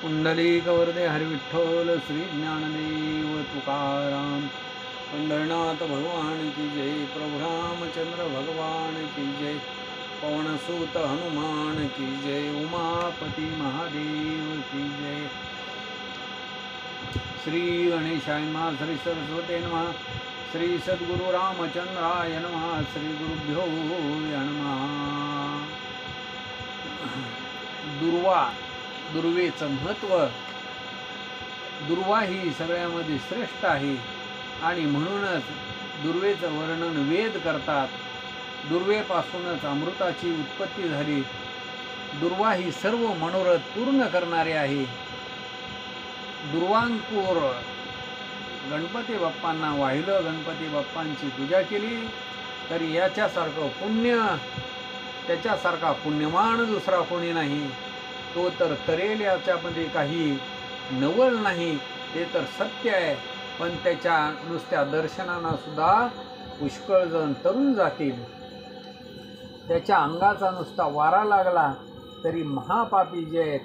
पुंडलिकवरदे हरि विठ्ठल श्री ज्ञानदेव तुकाराम। पंढरनाथ भगवान की जय, प्रभु रामचंद्र भगवान की जय, पवनसुत हनुमान की जय, उमापति महादेव की जय। श्री गणेशाय नमः, श्री सरस्वती नमः, श्री सद्गुरु रामचंद्राय नमः, श्री गुरुभ्यो नमः। दुर्वेचं महत्त्व, दुर्वा ही सगळ्यामध्ये श्रेष्ठ आहे आणि म्हणूनच दुर्वेचं वर्णन वेद करतात। दुर्वेपासूनच अमृताची उत्पत्ती झाली। दुर्वा ही सर्व मनोरथ पूर्ण करणारे आहे। दुर्वांकूर गणपती बाप्पांना वाहिलं, गणपती बाप्पांची पूजा केली तरी याच्यासारखं पुण्य, त्याच्यासारखा पुण्यवान दुसरा कोणी नाही। तो तर करेल याच्यामध्ये काही नवल नाही, ते तर सत्य आहे। पण त्याच्या नुसत्या दर्शनानं सुद्धा पुष्कळ जण तरुण जातील। त्याच्या अंगाचा नुसता वारा लागला तरी महापापी जे आहेत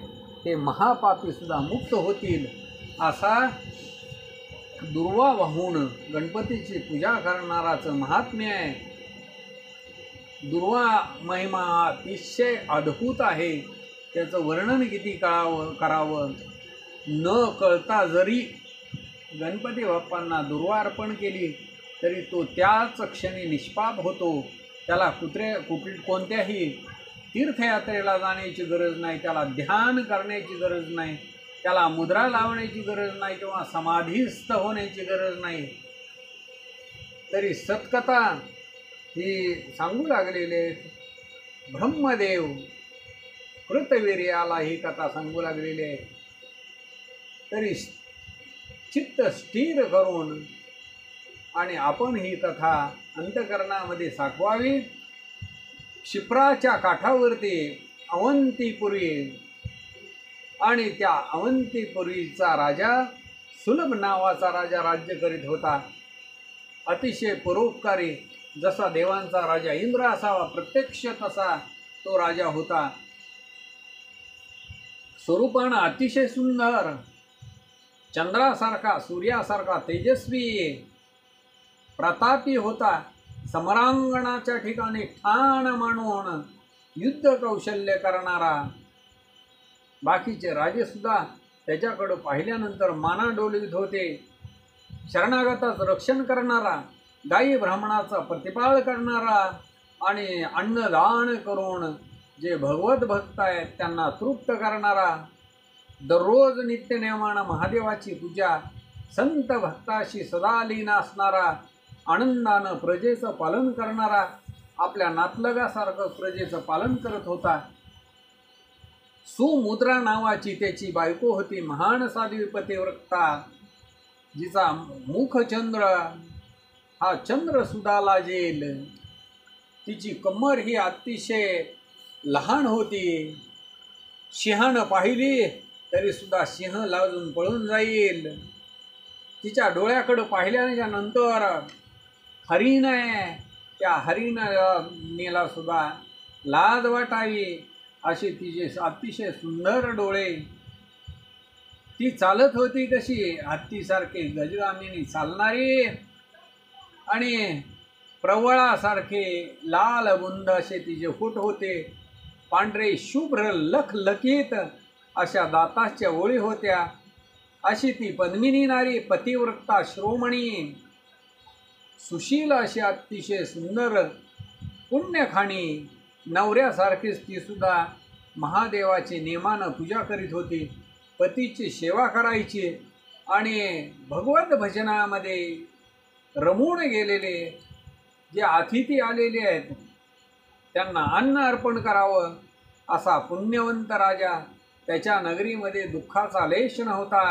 ते महापापी सुद्धा मुक्त होतील। असा दुर्वा वाहून गणपतीची पूजा करणाराचं महात्म्य आहे। दुर्वा महिमा अतिशय अद्भुत आहे। त्याचं वर्णन किती करावं। न कळता जरी गणपती बाप्पांना दुर्वा अर्पण केली तरी तो त्याच क्षणी निष्पाप होतो। त्याला कोणत्याही तीर्थयात्रेला जाण्याची गरज नाही, त्याला ध्यान करण्याची गरज नाही, त्याला मुद्रा लावण्याची गरज नाही किंवा समाधीस्थ होण्याची गरज नाही। तरी सत्कथा ही सांगू लागलेले ब्रह्मदेव कृतवीर्याला ही कथा सांगू लागलेली आहे। तरी चित्त स्थिर करून आणि आपण ही कथा अंतःकरणामध्ये साठवावी। क्षिप्राच्या काठावरती अवंतीपुरी आणि त्या अवंतीपुरीचा राजा सुलभ नावाचा राजा राज्य करीत होता। अतिशय परोपकारी, जसा देवांचा राजा इंद्र असावा प्रत्यक्ष तसा तो राजा होता। स्वरूपानं अतिशय सुंदर, चंद्रासारखा सूर्यासारखा तेजस्वी प्रतापी होता। समरांगणाच्या ठिकाणी ठाण मांडून युद्ध कौशल्य करणारा। बाकीचे राजेसुद्धा त्याच्याकडं पाहिल्यानंतर माना डोलवित होते। शरणागताचं रक्षण करणारा, गायी ब्राह्मणाचा प्रतिपाळ करणारा आणि अन्नदान करून जे भगवत भक्त आहेत त्यांना तृप्त करणारा, दररोज नित्यनेमानं महादेवाची पूजा, संत भक्ताशी सदा लीन असणारा, आनंदानं प्रजेचं पालन करणारा, आपल्या नातलगासारखं प्रजेचं पालन करत होता। सुमुद्रा नावाची त्याची बायको होती, महान साध्वी पतिव्रता, जिचा मुखचंद्र हा चंद्र सुद्धा लाजेल। तिची कमर ही अतिशय लहान होती। सिंहानं पाहिली तरी सुद्धा सिंह लाजून पळून जाईल। तिच्या पाहिल्याच्या नंतर हरिण आहे, त्या हरिणाला सुद्धा लाज वाटावी अशी तिचे अतिशय सुंदर डोळे। ती चालत होती कशी हत्तीसारखे गजगामिनी चालणारी आणि प्रवळासारखे लाल बुंद असे तिचे होठ होते। पांढरे शुभ्र लखलखीत अशा दाताच्या ओळी होत्या। अशी ती पद्मिनी नारी, पतिव्रता शिरोमणी, सुशील अशी अतिशय सुंदर पुण्यखाणी नवऱ्यासारखीच ती सुद्धा महादेवाची नेमानं पूजा करीत होती। पतीची सेवा करायची आणि भगवत भजनामध्ये रमून गेलेले जे अतिथी आलेले आहेत त्यांना अन्न अर्पण करावं असा पुण्यवंत राजा। त्याच्या नगरीमध्ये दुःखाचा लेश नव्हता।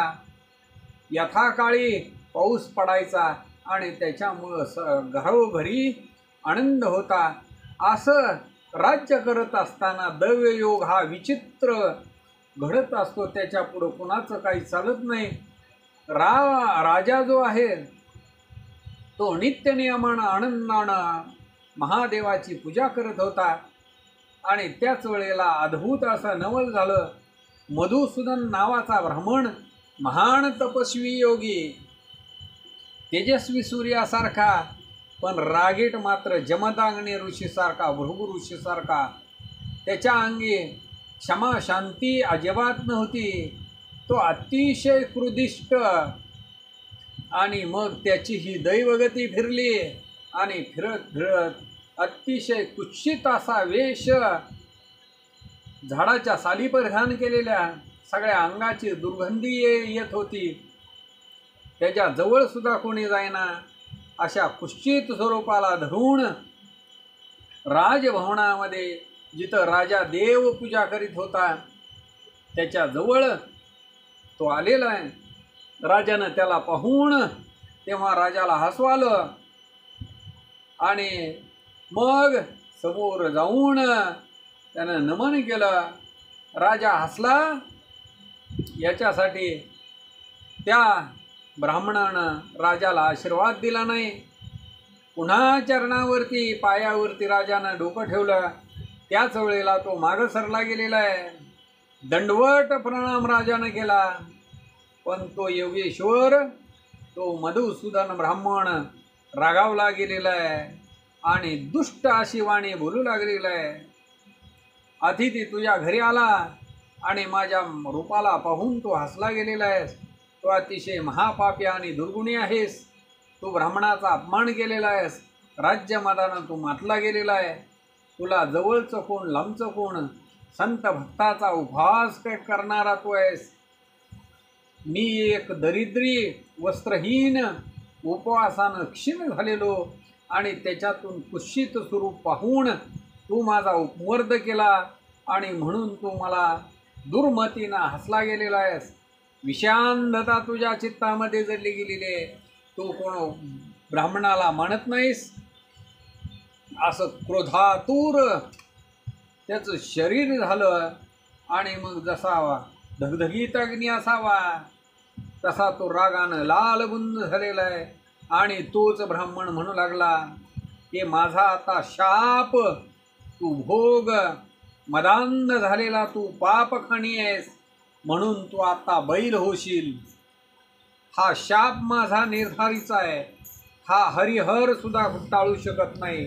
यथाकाळी पाऊस पडायचा आणि त्याच्यामुळं घरोघरी आनंद होता। असं राज्य करत असताना दैवयोग हा विचित्र घडत असतो, त्याच्या पुढं कुणाचं काही चालत नाही। राजा जो आहे तो नित्यनियमानं आनंदानं महादेवाची पूजा करत होता आणि त्याच वेळेला अद्भुत असं नवल झालं मधुसूदन नावाचा ब्राह्मण महान तपस्वी योगी, तेजस्वी सूर्यासारखा, पण रागीट मात्र जमदाग्नी ऋषीसारखा, भृगु ऋषीसारखा. त्याच्या अंगी क्षमा शांती अजिबात नव्हती. तो अतिशय क्रुधिष्ट. आणि मग त्याची ही दैवगती फिरली आणि फिरत फिरत अतिशय कुत्सित असा वेश, झाडाच्या साली परिधान केलेल्या, सगळ्या अंगाची दुर्गंधी येत होती. त्याच्या जवळ सुद्धा कोणी जाईना अशा कुत्सित स्वरूपाला धरून राजभवनामध्ये, जिथं राजा देवपूजा करीत होता, त्याच्या जवळ तो आलेला आहे. राजानं त्याला पाहून तेव्हा राजाला हसू आलं आणि मग समोर जाऊन त्यानं नमन केलं. राजा हसला. याच्यासाठी त्या ब्राह्मणानं राजाला आशीर्वाद दिला नाही. पुन्हा चरणावरती, पायावरती राजानं डोकं ठेवलं. त्याच वेळेला तो मागं सरला गेलेला आहे. दंडवट प्रणाम राजानं केला. पण तो योगेश्वर, तो मधुसूदन ब्राह्मण रागावला गेलेला आहे आणि दुष्ट अशी वाणी बोलू लागलेला आहे. अतिथी तुझ्या घरी आला आणि माझ्या रूपाला पाहून तू हसला गेलेला आहेस. तू अतिशय महापापी आणि दुर्गुणी आहेस. तू ब्राह्मणाचा अपमान केलेला आहेस. राज्यमदानं तू मातला गेलेला आहे. तुला जवळचं कोण, लांबचं कोण, संत भक्ताचा उपहास करणारा तू आहेस. मी एक दरिद्री, वस्त्रहीन, उपवासानं क्षीण झालेलो आणि त्याच्यातून कुत्सित स्वरूप पाहून तू माझा उपमर्द केला आणि म्हणून तू मला दुर्मतीनं हसला गेलेला आहेस. विषांधता तुझ्या चित्तामध्ये जडली गेलेली आहे. तू कोण ब्राह्मणाला म्हणत नाहीस. असं क्रोधातूर त्याचं शरीर झालं आणि मग जसा धगधगीत अग्नी असावा तसा तो रागानं लालबुंद झालेला आहे. आणि तोच ब्राह्मण म्हणू लागला की माझा आता शाप, तू भोग, मदांध झालेला तू पापखाणी आहेस, म्हणून तू आता बैल होशील. हा शाप माझा निर्धारीचा आहे. हा हरिहर सुद्धा टाळू शकत नाही.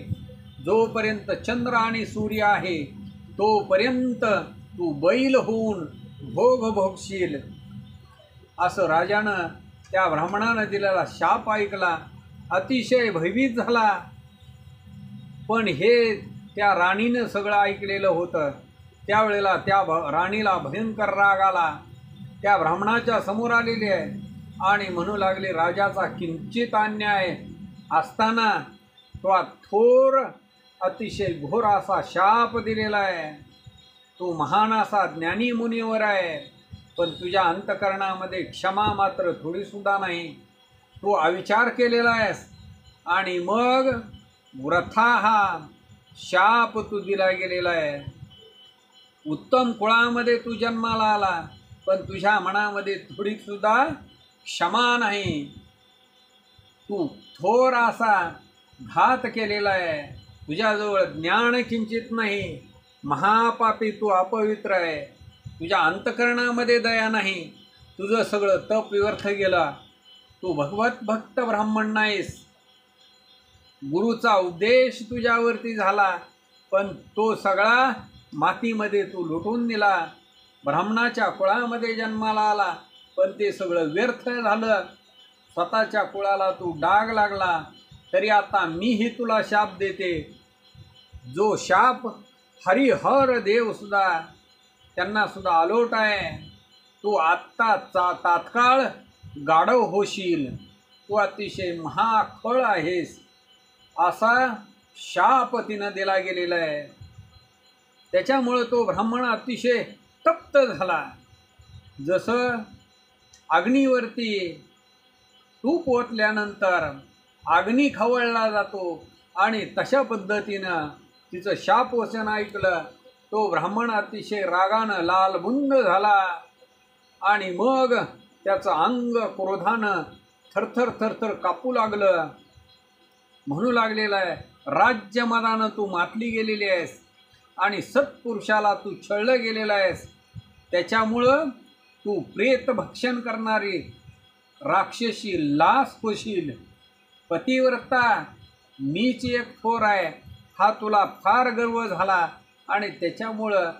जोपर्यंत चंद्र आणि सूर्य आहे तोपर्यंत तू बैल होऊन भोग भोगशील. असं राजानं त्या ब्राह्मणानं दिलेला शाप ऐकला. अतिशय भयभीत झाला. पण हे त्या राणीनं सगळं ऐकलेलं होतं. त्यावेळेला त्या राणीला भयंकर राग आला. त्या ब्राह्मणाच्या समोर आलेली आहे आणि म्हणू लागले, राजाचा किंचित अन्याय असताना तो थोर अतिशय घोर असा शाप दिलेला आहे. तू महान असा ज्ञानी मुनीवर आहे, पण तुझ्या अंतकरणामध्ये क्षमा मात्र थोडीसुद्धा नाही. तू अविचार केलेला आहेस आणि मग वृथा हा शाप तू दिला गेलेला आहे. उत्तम कुळामध्ये तू जन्माला आला, पण तुझ्या मनामध्ये थोडीसुद्धा क्षमा नाही. तू थोर असा घात केलेला आहे. तुझ्याजवळ ज्ञान किंचित नाही. महापापी तू, अपवित्र आहे. तुझ्या अंतकरणामध्ये दया नाही. तुझं सगळं तप व्यर्थ गेला. तू भगवत भक्त ब्राह्मण नाहीस. गुरुचा उपदेश तुझ्यावरती झाला, पण तो सगळा मातीमध्ये तू लुटून दिला. ब्राह्मणाच्या कुळामध्ये जन्माला आला, पण ते सगळं व्यर्थ झालं. स्वतःच्या कुळाला तू डाग लागला. तरी आता मीही तुला शाप देते. जो शाप हरिहर देवसुद्धा त्यांनासुद्धा आलोट आहे. तू आत्ता तात्काळ गाढव होशील. तू अतिशय महाखळ आहेस, असा शाप तिनं दिला गेलेला आहे. त्याच्यामुळं तो ब्राह्मण अतिशय तप्त झाला. जसं अग्नीवरती तूप ओतल्यानंतर अग्नी खवळला जातो आणि तशा पद्धतीनं तिचं शाप वचन ऐकलं. तो ब्राह्मण अतिशय रागानं लालबुंद झाला आणि मग त्याचं अंग क्रोधानं थरथर थरथर कापू लागलं. म्हणू लागलेलं आहे, राज्यमदानं तू मातली गेलेली आहेस आणि सत्पुरुषाला तू छळलं गेलेला आहेस. त्याच्यामुळं तू प्रेत भक्षण करणारी राक्षसी लास होशील. पतिव्रता मीच एक थोर आहे हा तुला फार गर्व झाला आणि त्याच्यामुळं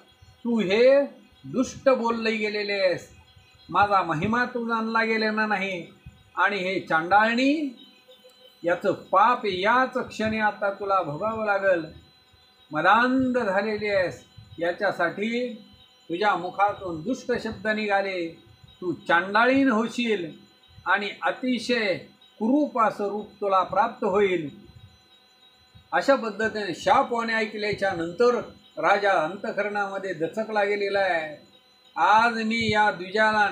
तू हे दुष्ट बोलले गेलेले आहेस. माझा महिमा तू जाणला गेलेला नाही आणि हे चांडाळणी याचं पाप याच क्षणी आता तुला भोगावं लागल. मदांध झालेली आहेस, याच्यासाठी तुझ्या मुखातून दुष्ट शब्द निघाले. तू चांडाळीन होशील आणि अतिशय कुरूप असं रूप तुला प्राप्त होईल. अशा पद्धतीने शापवाने ऐकल्याच्या नंतर राजा अंतःकरणामध्ये दचकला गेलेला आहे. आज मी या द्विजाला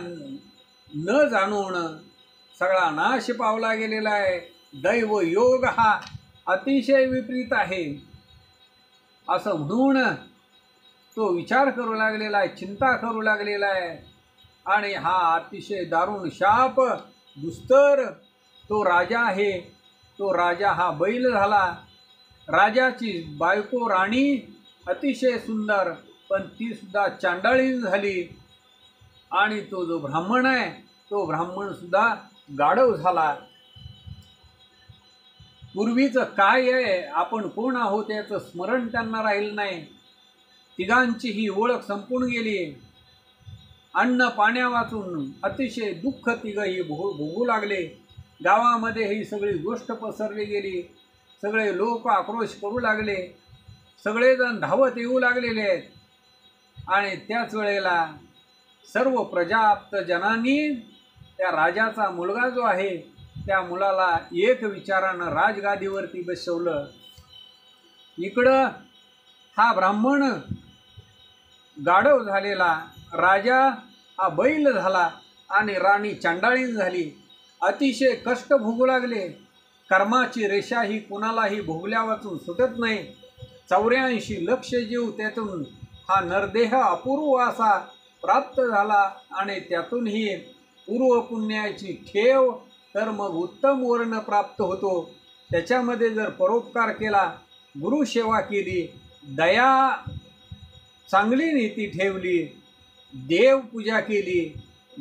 न जाणून सगळा नाश पावला गेलेला आहे. दैव योग हा अतिशय विपरीत आहे असं म्हणून तो विचार करू लागलेला आहे, चिंता करू लागलेला आहे. आणि हा अतिशय दारुण शाप दुस्तर तो राजा आहे. तो राजा हा बैल झाला. राजाची बायको राणी अतिशय सुंदर, पण ती सुद्धा चांडाळीन झाली. आणि तो जो ब्राह्मण आहे तो ब्राह्मण सुद्धा गाढव झाला. पूर्वीचं काय आहे, आपण कोण आहोत याचं स्मरण त्यांना राहिलं नाही. तिघांची ही ओळख संपून गेली. अन्न पाण्या वाचून अतिशय दुःख तिघही भोगू लागले. गावामध्ये ही सगळी गोष्ट पसरली गेली. सगळे लोक आक्रोश करू लागले. सगळेजण धावत येऊ लागलेले आहेत. आणि त्याच वेळेला सर्व प्रजाप्त जनांनी त्या राजाचा मुलगा जो आहे त्या मुलाला एक विचारानं राजगादीवरती बसवलं. इकडं हा ब्राह्मण गाढव झालेला, राजा हा बैल झाला आणि राणी चांडाळीन झाली. अतिशय कष्ट भोगू लागले. कर्माची रेषा ही कुणालाही भोगल्या वाचून सुटत नाही. 84 लक्ष जीव त्यातून हा नरदेह अपूर्व असा प्राप्त झाला आणि त्यातूनही पूर्व पुण्याची ठेव तर मग उत्तम वर्ण प्राप्त होतो. त्याच्यामध्ये जर परोपकार केला, गुरुसेवा केली, दया चांगली नीती ठेवली, देवपूजा केली,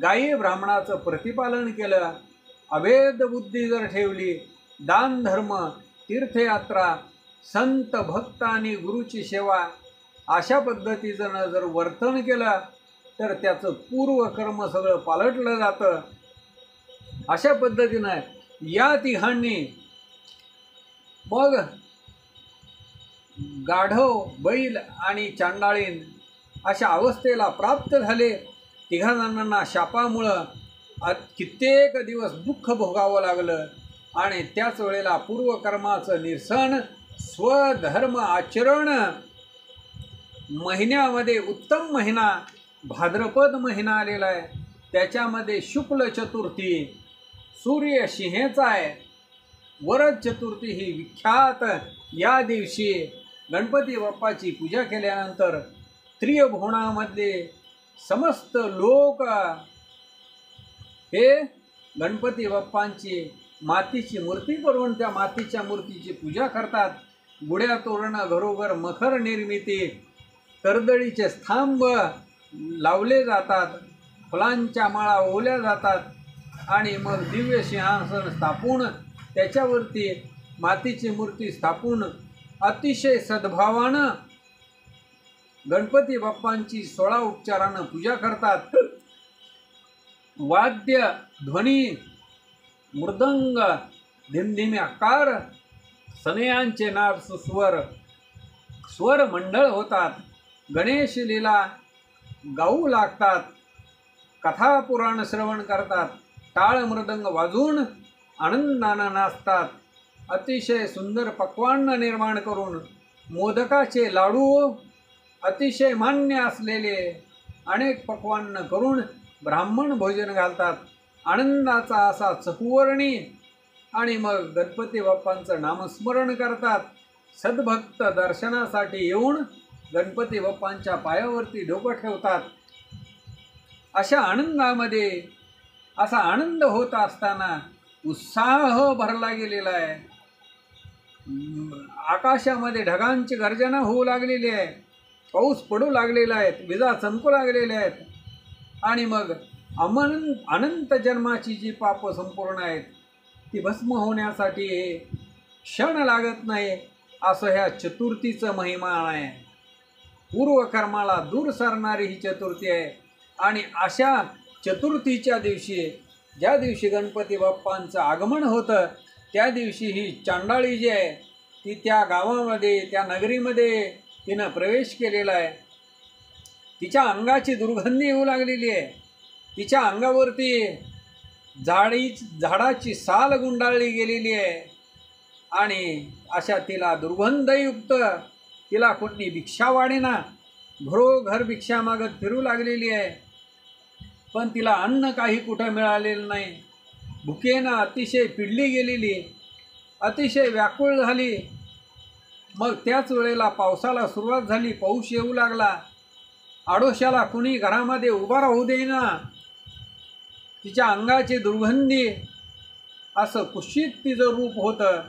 गायी ब्राह्मणाचं प्रतिपालन केलं, अभेद बुद्धी जर ठेवली, दान धर्म, तीर्थयात्रा, संत भक्त आणि गुरुची सेवा अशा पद्धतीचं जर वर्तन केलं तर त्याचं पूर्वकर्म सगळं पालटलं जातं. अशा पद्धतीनं या तिघांनी मग गाढव, बैल आणि चांडाळीन अशा अवस्थेला प्राप्त झाले. तिघा जणांना शापामुळं कित्येक दिवस दुःख भोगावं लागलं. आणि त्याच वेळेला पूर्वकर्माचं निरसन, स्वधर्म आचरण, महिन्यामध्ये उत्तम महिना भाद्रपद महिना आलेला आहे. त्याच्यामध्ये शुक्ल चतुर्थी, सूर्य सिंहेचा आहे. वरद चतुर्थी ही विख्यात. या दिवशी गणपती बाप्पाची पूजा केल्यानंतर त्रिभुवनामधले समस्त लोक हे गणपती बाप्पांची मातीची मूर्ती करून त्या मातीच्या मूर्तीची पूजा करतात. गुढ्या तोरणं, घरोघर मखर निर्मिती, कर्दळीचे स्तंभ लावले जातात, फुलांच्या माळा ओवल्या जातात आणि मग दिव्य सिंहासन स्थापून त्याच्यावरती मातीची मूर्ती स्थापून अतिशय सद्भावानं गणपती बाप्पांची 16 उपचारानं पूजा करतात. वाद्य, ध्वनी, मृदंग, धिमधिम्याकार, सनयांचे नाद सुस्वर, स्वर मंडळ होतात. गणेश लीला गाऊ लागतात. कथा पुराण श्रवण करतात. टाळ मृदंग वाजून आनंदानं नाचतात. अतिशय सुंदर पक्वान्न निर्माण करून मोदकाचे लाडू अतिशय मान्य असलेले अनेक पक्वान्न करून ब्राह्मण भोजन घालतात. आनंदाचा असा चहुवर्णी आणि मग गणपती बाप्पांचं नामस्मरण करतात. सद्भक्त दर्शनासाठी येऊन गणपती बाप्पांच्या पायावरती डोकं ठेवतात. अशा आनंदामध्ये असा आनंद होत असताना उत्साह भरला गेलेला आहे. आकाशामध्ये ढगांची गर्जना होऊ लागलेली आहे. पाऊस पडू लागलेला आहे. विजा चमकू लागलेल्या आहेत. आणि मग अनंत जन्माची जी पाप संपूर्ण आहेत ती भस्म होण्यासाठी हे क्षण लागत नाही, असं ह्या चतुर्थीचं महिमा आहे. पूर्वकर्माला दूर सारणारी ही चतुर्थी आहे. आणि अशा चतुर्थीच्या दिवशी, ज्या दिवशी गणपती बाप्पांचं आगमन होतं, त्या दिवशी ही चांडाळी जी आहे ती त्या गावामध्ये, त्या नगरीमध्ये तिनं प्रवेश केलेला आहे. तिच्या अंगाची दुर्गंधी येऊ लागलेली आहे. तिच्या अंगावरती झाडाची साल गुंडाळली गेलेली आहे. आणि अशा तिला दुर्गंधयुक्त, तिला कोणी भिक्षा वाढेना, घरोघर भिक्षा मागत फिरू लागलेली आहे. पण तिला अन्न काही कुठं मिळालेलं नाही. भुकेनं अतिशय पिडली गेलेली, अतिशय व्याकुळ झाली. मग त्याच वेळेला पावसाला सुरुवात झाली. पाऊस येऊ लागला. आडोशाला कुणी घरामध्ये उभा राहू देईना. तिच्या अंगाची दुर्गंधी, असं कुशीत तिचं रूप होतं.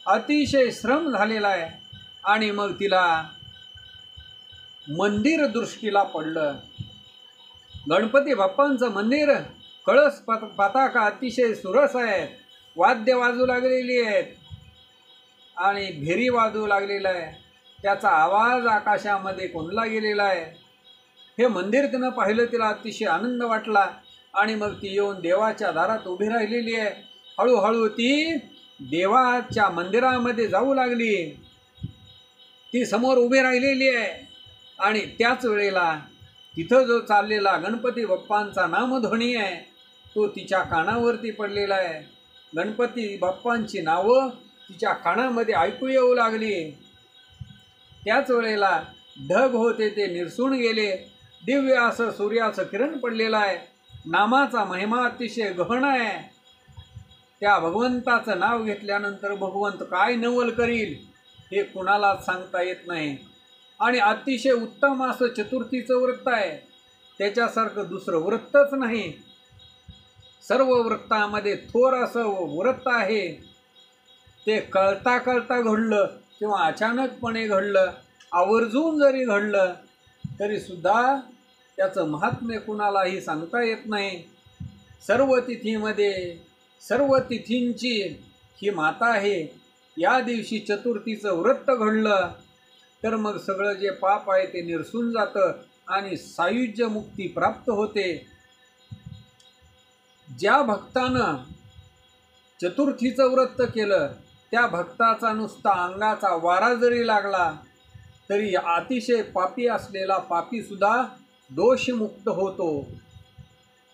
अतिशय श्रम झालेला आहे. आणि मग तिला मंदिर दृष्टीला पडलं. गणपती बाप्पांचं मंदिर, कळस पताका अतिशय सुरस आहेत. वाद्य वाजू लागलेली आहेत आणि भेरी वाजू लागलेला आहे. त्याचा आवाज आकाशामध्ये कोंडला गेलेला आहे. हे मंदिर तिनं पाहिलं. तिला अतिशय आनंद वाटला. आणि मग ती येऊन देवाच्या दारात उभी राहिलेली आहे. हळूहळू ती देवाच्या मंदिरामध्ये जाऊ लागली. ती समोर उभी राहिलेली आहे. आणि त्याच वेळेला तिथं जो चाललेला गणपती बाप्पांचा नामध्वनी आहे तो तिच्या कानावरती पडलेला आहे. गणपती बाप्पांची नावं तिच्या कानामध्ये ऐकू येऊ लागली. त्याच वेळेला ढग होते ते निरसून गेले. दिव्य असं सूर्याचं किरण पडलेलं आहे. नामाचा महिमा अतिशय गहन आहे. त्या भगवंताचं नाव घेतल्यानंतर भगवंत काय नवल करील हे कुणालाच सांगता येत नाही. आणि अतिशय उत्तम असं चतुर्थीचं व्रत आहे. त्याच्यासारखं दुसरं व्रतच नाही. सर्व व्रतामध्ये थोर असं व्रत आहे. ते कळता कळता घडलं किंवा अचानकपणे घडलं, आवर्जून जरी घडलं तरीसुद्धा त्याचं महात्म्य कुणालाही सांगता येत नाही. सर्व तिथीमध्ये, सर्व तिथींची ही माता आहे. या दिवशी चतुर्थीचं व्रत घडलं तर मग सगळं जे पाप आहे ते निरसून जातं आणि सायुज्य मुक्ती प्राप्त होते. ज्या भक्तानं चतुर्थीचं व्रत केलं त्या भक्ताचा नुसता अंगाचा वारा जरी लागला तरी अतिशय पापी असलेला पापीसुद्धा दोषमुक्त होतो.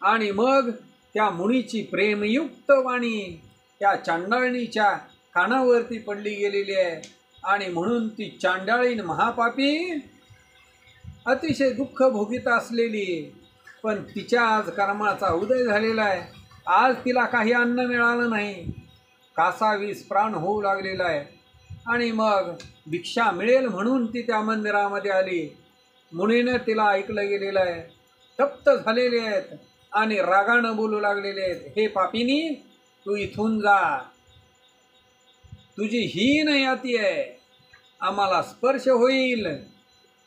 आणि मग त्या मुनीची प्रेमयुक्त वाणी त्या चांडाळणीच्या कानावरती पडली गेलेली आहे. आणि म्हणून ती चांडाळीन महापापी अतिशय दुःख भोगीत असलेली, पण तिच्या आज कर्माचा उदय झालेला आहे. आज तिला काही अन्न मिळालं नाही. कासावीस प्राण होऊ लागलेला आहे. आणि मग भिक्षा मिळेल म्हणून ती त्या मंदिरामध्ये आली. मुनीनं तिला ऐकलं गेलेलं आहे. तप्त झालेले आहेत आणि रागानं बोलू लागलेले आहेत, हे पापिनी तू इथून जा. तुझी हीन याती आहे. आम्हाला स्पर्श होईल.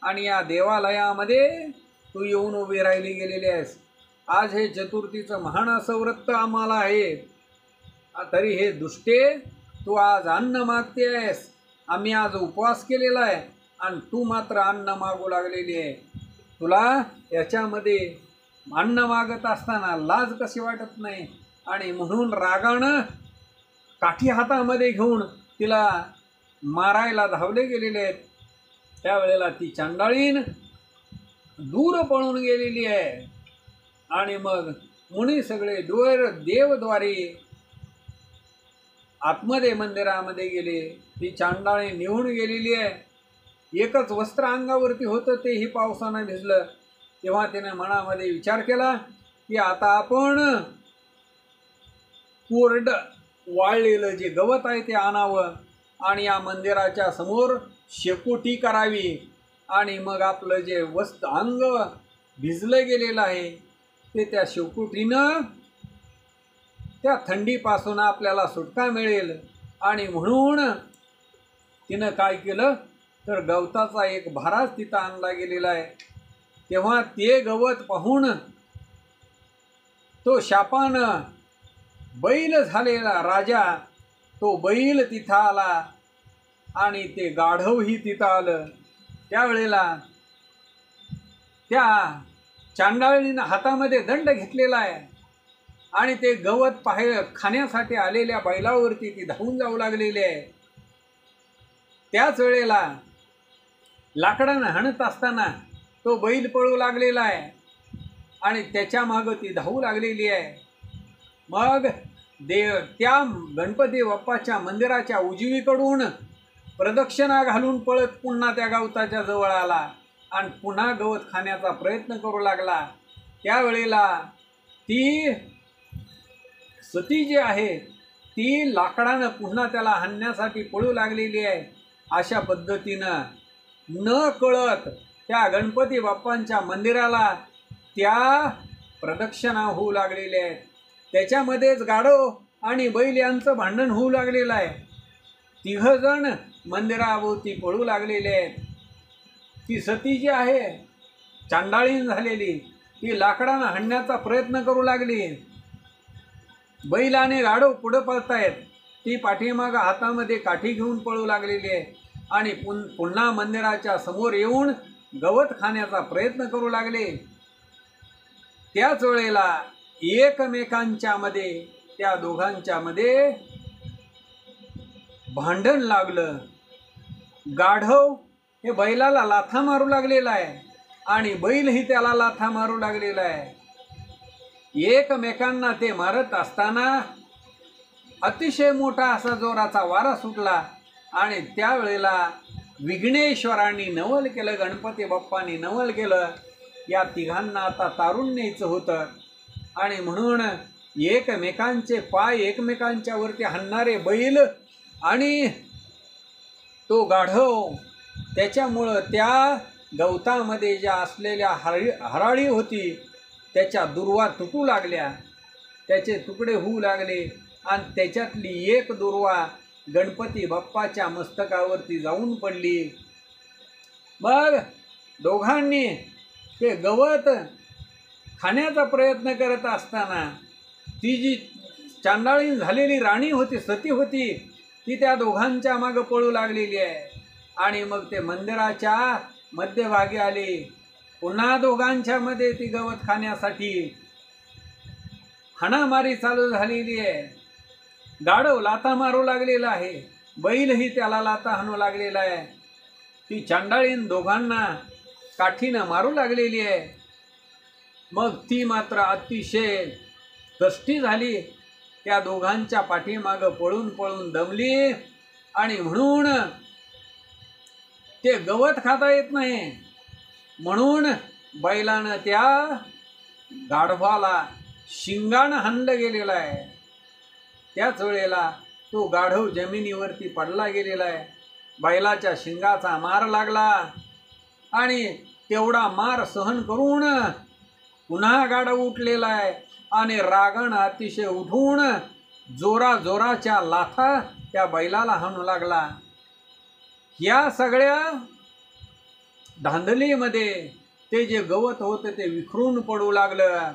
आणि या देवालयामध्ये तू येऊन उभी राहिली गेलेली आहेस. आज हे चतुर्थीचं महान असं व्रत आम्हाला आहे. तरी हे दुष्टे तू आज अन्न मागते आहेस. आम्ही आज उपवास केलेला आहे आणि तू मात्र अन्न मागू लागलेली आहे. तुला याच्यामध्ये अन्न मागत असताना लाज कशी वाटत नाही. आणि म्हणून रागानं काठी हातामध्ये घेऊन तिला मारायला धावले गेलेले आहेत. त्यावेळेला ती चांडाळीन दूर पळून गेलेली आहे. आणि मग मुनी सगळे देवद्वारे आतमध्ये मंदिरामध्ये गेले. ती चांडाळी निघून गेलेली आहे. एकच वस्त्र अंगावरती होतं, तेही पावसानं भिजलं. तेव्हा तिने मनामध्ये विचार केला की आता आपण कोरडं वाळलेलं जे गवत आहे ते आणावं आणि या मंदिराच्या समोर शेकोटी करावी. आणि मग आपलं जे अंग भिजलं गेलेलं आहे ते त्या शेकोटीनं त्या थंडीपासून आपल्याला सुटका मिळेल. आणि म्हणून तिनं काय केलं तर गवताचा एक भाराच तिथं आणला गेलेला आहे. तेव्हा ते गवत पाहून तो शापानं बैल झालेला राजा तो बैल तिथं आला आणि ते गाढवही तिथं आलं. त्यावेळेला त्या चांडाळीनं हातामध्ये दंड घेतलेला आहे आणि ते गवत खाण्यासाठी आलेल्या बैलावरती ती धावून जाऊ लागलेली आहे. त्याच वेळेला लाकडानं हाणत असताना तो बैल पळू लागलेला आहे आणि त्याच्या मागं ती धावू लागलेली आहे. मग त्या गणपती बाप्पाच्या मंदिराच्या उजवीकडून प्रदक्षिणा घालून पळत पुन्हा त्या गवताच्या जवळ आला आणि पुन्हा गवत खाण्याचा प्रयत्न करू लागला. त्यावेळेला ती सती जी आहे ती लाकडानं पुन्हा त्याला हाणण्यासाठी पळू लागलेली आहे. अशा पद्धतीनं न कळत त्या गणपती बाप्पांच्या मंदिराला त्या प्रदक्षिणा होऊ लागलेल्या आहेत. त्याच्यामध्येच गाढव आणि बैल यांचं भांडण होऊ लागलेलं आहे. तिघजण मंदिराभोवती पळू लागलेले आहेत. ती सती जी आहे चांडाळीन झालेली ती लाकडानं हाणण्याचा प्रयत्न करू लागली. बैल आणि गाढव पुढं पळतायत. ती पाठीमागं हातामध्ये काठी घेऊन पळू लागलेली आहे आणि पुन्हा मंदिराच्या समोर येऊन गवत खाण्याचा प्रयत्न करू लागले. त्याच वेळेला एकमेकांच्या मध्ये त्या दोघांच्या मध्ये भांडण लागलं. गाढव हे बैलाला लाथा मारू लागलेला आहे आणि बैलही त्याला लाथा मारू लागलेला आहे. एकमेकांना ते मारत असताना अतिशय मोठा असा जोराचा वारा सुटला आणि त्यावेळेला विघ्नेश्वरांनी नवल केलं, गणपती बाप्पांनी नवल केलं. या तिघांना आता तारून न्यायचं होतं आणि म्हणून एकमेकांचे पाय एकमेकांच्या वरती हाणणारे बैल आणि तो गाढव त्याच्यामुळं त्या गवतामध्ये ज्या असलेल्या हराळी होती त्याच्या दुर्वा तुटू लागल्या, त्याचे तुकडे होऊ लागले आणि त्याच्यातली एक दुर्वा गणपती बाप्पाच्या मस्तकावरती जाऊन पडली. मग दोघांनी ते गवत खाण्याचा प्रयत्न करत असताना ती जी चांडाळी झालेली राणी होती सती होती ती त्या दोघांच्या मागं पळू लागलेली आहे आणि मग ते मंदिराच्या मध्यभागी आले. पुन्हा दोघांच्या मध्ये ती गवत खाण्यासाठी हाणामारी चालू झालेली आहे. गाढव लाथा मारू लागलेला आहे, बैलही त्याला लाथा हाणू लागलेला आहे. ती चांडाळीन दोघांना काठीनं मारू लागलेली आहे. मग ती मात्र अतिशय कष्टी झाली. त्या दोघांच्या पाठीमागं पळून पळून दमली आणि म्हणून ते गवत खाता येत नाही म्हणून बैलानं त्या गाढवाला शिंगानं हाणलं गेलेलं आहे. त्याच वेळेला तो गाढव जमिनीवरती पडला गेलेला आहे. बैलाच्या शिंगाचा मार लागला आणि तेवढा मार सहन करून पुन्हा गाढव उठलेला आहे आणि रागानं अतिशय उठून जोराच्या लाथा त्या बैलाला हाणू लागला. या सगळ्या धांदलीमध्ये ते जे गवत होतं ते विखरून पडू लागलं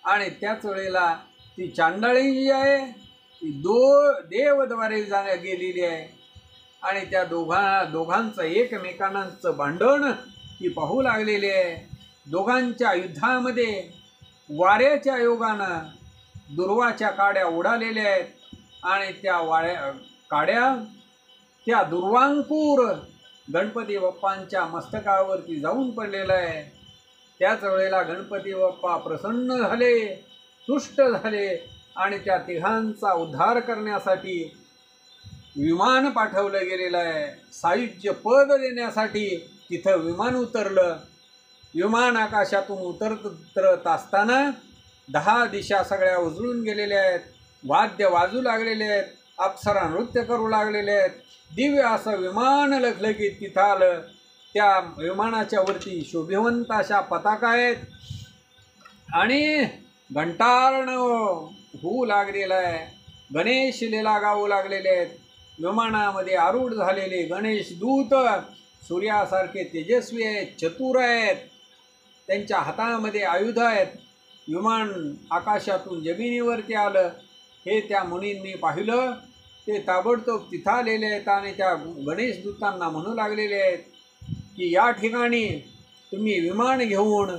आणि त्याच वेळेला ती चांडाळी जी आहे ती देवद्वारे गेलेली आहे आणि त्या दोघांचं एकमेकांचं भांडण ती पाहू लागलेली आहे. दोघांच्या युद्धामध्ये वाऱ्याच्या योगानं दुर्वाच्या काड्या उडालेल्या आहेत आणि त्या काड्या त्या दुर्वांकूर गणपती बाप्पांच्या मस्तकावरती जाऊन पडलेला आहे. त्याच वेळेला गणपती बाप्पा प्रसन्न झाले, तुष्ट झाले आणि त्या तिघांचा उद्धार करण्यासाठी विमान पाठवलं गेलेलं आहे. सायुज्य पद देण्यासाठी तिथं विमान उतरलं. विमान आकाशातून उतरत असताना 10 दिशा सगळ्या उजळून गेलेल्या आहेत. वाद्य वाजू लागलेले आहेत, अप्सरा नृत्य करू लागलेले आहेत. दिव्य असं विमान लखलखीत तिथं आलं. त्या विमानाच्या वरती शोभिवंत अशा पताका आहेत आणि घंटारण होऊ लागलेलं आहे. गणेश लीला गाऊ लागलेले आहेत. विमानामध्ये आरूढ झालेले गणेश दूत सूर्यासारखे तेजस्वी आहेत, चतुर आहेत. त्यांच्या हातामध्ये आयुध आहेत विमान आकाशातून जमिनीवरती आलं हे त्या मुनींनी पाहिलं. ते ताबडतोब तिथं आलेले आहेत आणि त्या गणेश दूतांना म्हणू लागलेले आहेत की या ठिकाणी तुम्ही विमान घेऊन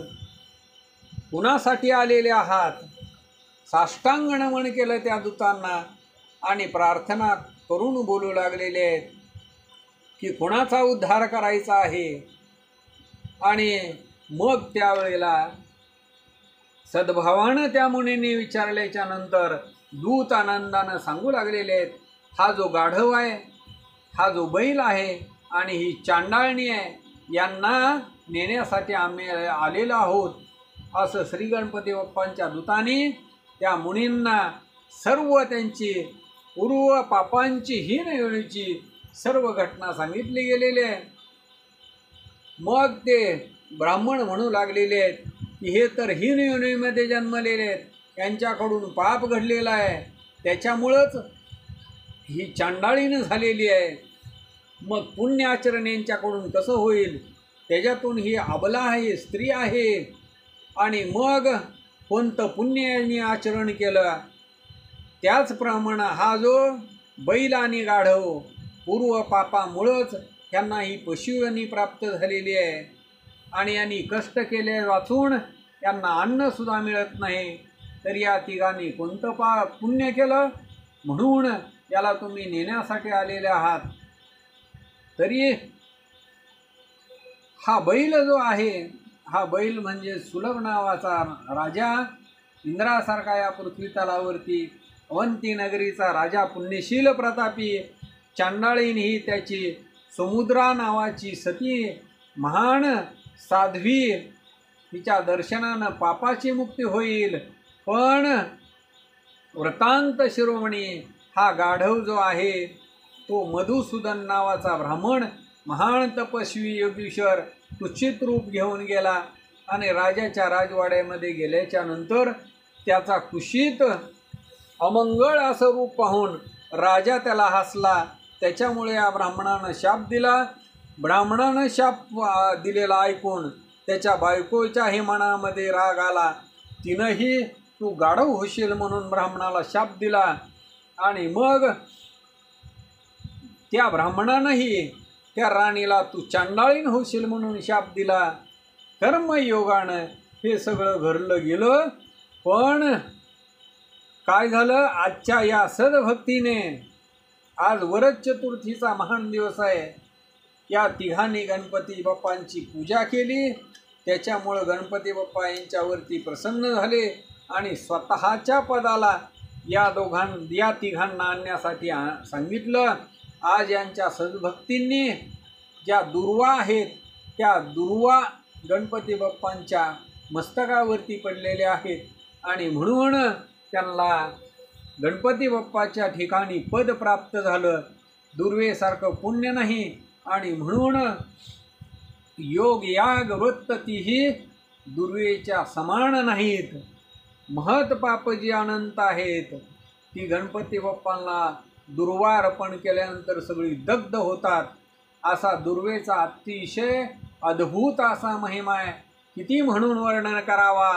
कुणासाठी आलेले आहात. साष्टांग नमन केलं त्या दूतांना आणि प्रार्थना करून बोलू लागलेले आहेत की कुणाचा उद्धार करायचा आहे. आणि मग त्यावेळेला सद्भावानं त्या मुनींनी विचारल्याच्या नंतर दूत आनंदानं सांगू लागलेले आहेत, हा जो गाढव आहे, हा जो बैल आहे आणि ही चांडाळणी आहे, यांना नेण्यासाठी आम्ही आलेलो आहोत. असं श्री गणपती बाप्पांच्या दूतांनी त्या मुनींना सर्व त्यांची पूर्व पापांची हीन योनीची सर्व घटना सांगितली गेलेली आहे. मग ते ब्राह्मण म्हणू लागलेले आहेत की हे तर हीन योनीमध्ये जन्मलेले आहेत, यांच्याकडून पाप घडलेला आहे, त्याच्यामुळंच ही चांडाळीनं झालेली आहे. मग पुण्य आचरण यांच्याकडून कसं होईल, त्याच्यातून ही अबला आहे, स्त्री आहे. आणि मग कोणतं पुण्य यांनी आचरण केलं, त्याचप्रमाणे हा जो बैल आणि गाढव पूर्व पापामुळंच त्यांना ही पशुयोनी प्राप्त झालेली आहे. आणि यांनी कष्ट केले वाचून त्यांना अन्नसुद्धा मिळत नाही. तर या तिघांनी कोणतं पुण्य केलं म्हणून याला तुम्ही नेण्यासाठी आलेले आहात. तरी हा बैल जो आहे, हा बैल म्हणजे सुलभ नावाचा राजा, इंद्रासारखा या पृथ्वी तलावरती अवंती नगरीचा राजा, पुण्यशील प्रतापी. चांडाळीन ही त्याची समुद्रा नावाची सती महान साध्वी, तिच्या दर्शनानं पापाची मुक्ती होईल. पण व्रतांत शिरोमणी हा गाढव जो आहे तो मधुसूदन नावाचा ब्राह्मण, महान तपस्वी योगीश्वर, तुच्छित रूप घेऊन गेला आणि राजाच्या राजवाड्यामध्ये गेल्याच्या नंतर त्याचा कुशीत अमंगळ असं रूप पाहून राजा त्याला हसला. त्याच्यामुळे या ब्राह्मणानं शाप दिला. ब्राह्मणानं शाप दिलेला ऐकून त्याच्या बायकोच्याही मनामध्ये राग आला. तिनंही तू गाढव होशील म्हणून ब्राह्मणाला शाप दिला. आणि मग त्या ब्राह्मणानंही त्या राणीला तू चांडाळीन होशील म्हणून शाप दिला. कर्मयोगानं हे सगळं घडलं गेलं. पण काय झालं, आजच्या या सद्भक्तीने, आज वरद चतुर्थीचा महान दिवस आहे, या तिघांनी गणपती बाप्पांची पूजा केली. त्याच्यामुळं गणपती बाप्पा यांच्यावरती प्रसन्न झाले आणि स्वतःच्या पदाला या तिघांना आणण्यासाठी सांगितलं. आज यांच्या सद्भक्तींनी ज्या दुर्वा आहेत त्या दुर्वा गणपती बाप्पांच्या मस्तकावरती पडलेल्या आहेत आणि म्हणून त्यांना गणपती बाप्पाच्या ठिकाणी पद प्राप्त झालं. दुर्वेसारखं पुण्य नाही आणि म्हणून योग याग व्रत तीही दुर्वेच्या समान नाहीत. महत पाप जी अनंत आहेत ती गणपती बाप्पांना दुर्वा अर्पण केल्यानंतर सगळी दग्ध होतात. असा दुर्वेचा अतिशय अद्भुत असा महिमा आहे, किती म्हणून वर्णन करावा.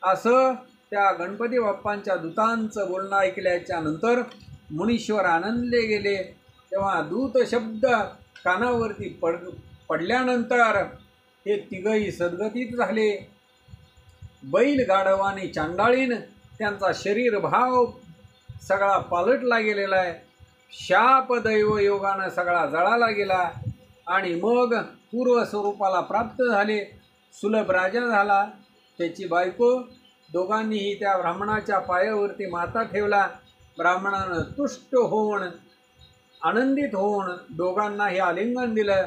असं त्या गणपती बाप्पांच्या दूतांचं बोलणं ऐकल्याच्या नंतर मुनीश्वर आनंदले गेले. तेव्हा दूत शब्द कानावरती पडल्यानंतर हे तिघही सद्गतीत झाले. बैल, गाढव आणि चांडाळीन त्यांचा शरीर भाव सगळा पालटला गेलेला आहे. शाप दैव योगानं सगळा जळाला गेला आणि मग पूर्व स्वरूपाला प्राप्त झाले. सुलभ राजा झाला, त्याची बायको. दोघांनीही त्या ब्राह्मणाच्या पायावरती माथा ठेवला. ब्राह्मणानं तुष्ट होऊन, आनंदित होऊन दोघांनाही आलिंगन दिलं.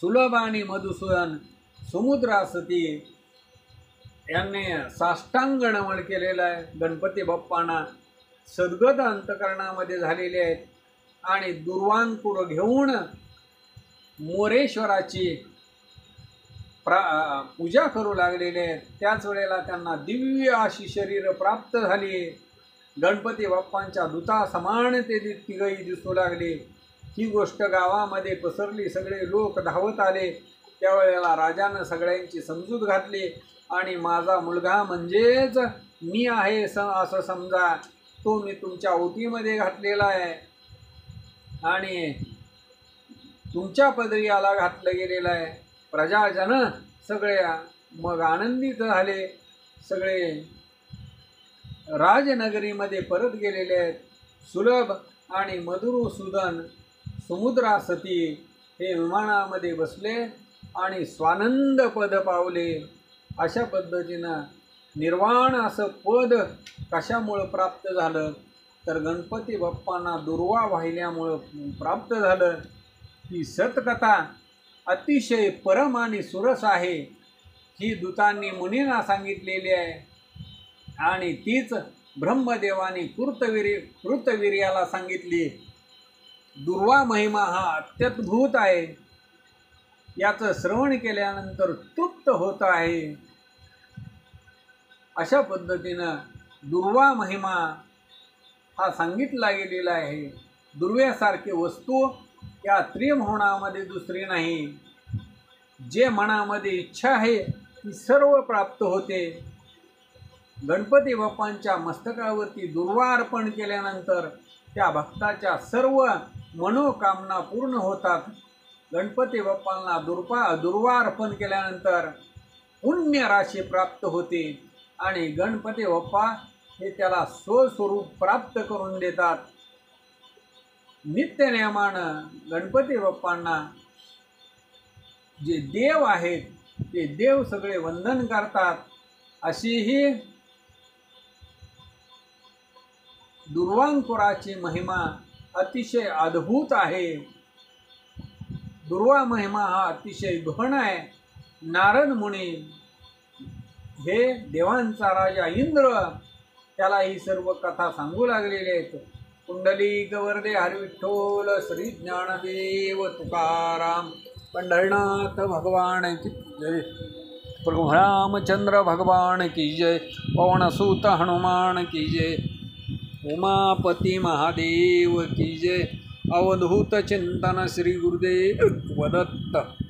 सुलभ आणि मधुसूदन समुद्रासती यांनी साष्टांग नमन केलेलं आहे. गणपती बाप्पांना सद्गत अंतकरणामध्ये झालेले आहेत आणि दुर्वांकुर घेऊन मोरेश्वराची पूजा करू लागलेले आहेत. त्याच वेळेला त्यांना दिव्य अशी शरीर प्राप्त झाली. गणपती बाप्पांच्या दूता समान ते तिघही दिसू लागले. ही गोष्ट गावामध्ये पसरली. सगळे लोक धावत आले. त्यावेळेला राजानं सगळ्यांची समजूत घातली आणि माझा मुलगा म्हणजेच मी आहे असं समजा. तो मी तुमच्या ओटीमध्ये घातलेला आहे आणि तुमच्या पदरी याला घातलं गेलेलं आहे. प्रजाजन सगळे मग आनंदित झाले. सगळे राजनगरीमध्ये परत गेलेले आहेत. सुलभ आणि मधुसूदन समुद्रासती हे विमानामध्ये बसले आणि स्वानंद पद पावले. अशा पद्धतीनं निर्वाण असं पद कशामुळं प्राप्त झालं तर गणपती बाप्पांना दुर्वा वाहिल्यामुळं प्राप्त झालं. ही सतकथा अतिशय परम आणि सुरस आहे. ही दूतांनी मुनींना सांगितलेली आहे आणि तीच ब्रह्मदेवाने कृतवीर्याला सांगितली. दुर्वा महिमा हा अत्यद्भुत आहे. याचं श्रवण केल्यानंतर तृप्त होत आहे. अशा पद्धतीनं दुर्वा महिमा हा सांगितला गेलेला आहे. दुर्व्यासारखी वस्तू या त्रिभुवनामध्ये दुसरी नाही. जे मनामध्ये इच्छा आहे ती सर्व प्राप्त होते. गणपती बाप्पांच्या मस्तकावरती दुर्वा अर्पण केल्यानंतर त्या भक्ताच्या सर्व मनोकामना पूर्ण होतात. गणपती बाप्पांना दुर्वा अर्पण केल्यानंतर पुण्य राशी प्राप्त होते आणि गणपती बाप्पा हे त्याला स्वस्वरूप प्राप्त करून देतात. नित्यनेमानं गणपती बाप्पांना जे देव आहेत ते देव सगळे वंदन करतात. अशी ही दुर्वांकुराची महिमा अतिशय अद्भुत आहे. दुर्वा महिमा हा अतिशय गहन आहे. नारद मुनी हे देवांचा राजा इंद्र त्याला ही सर्व कथा सांगू लागलेली आहेत. कुंडलिक वरदे हरिविठ्ठल श्री ज्ञानदेव तुकाराम पंढरनाथ भगवान की जय. प्रभु रामचंद्र भगवान की जय. पवनसुत हनुमान की जय. उमापति महादेव की जय. अवधूत चिंतन श्री गुरुदेव दत्त.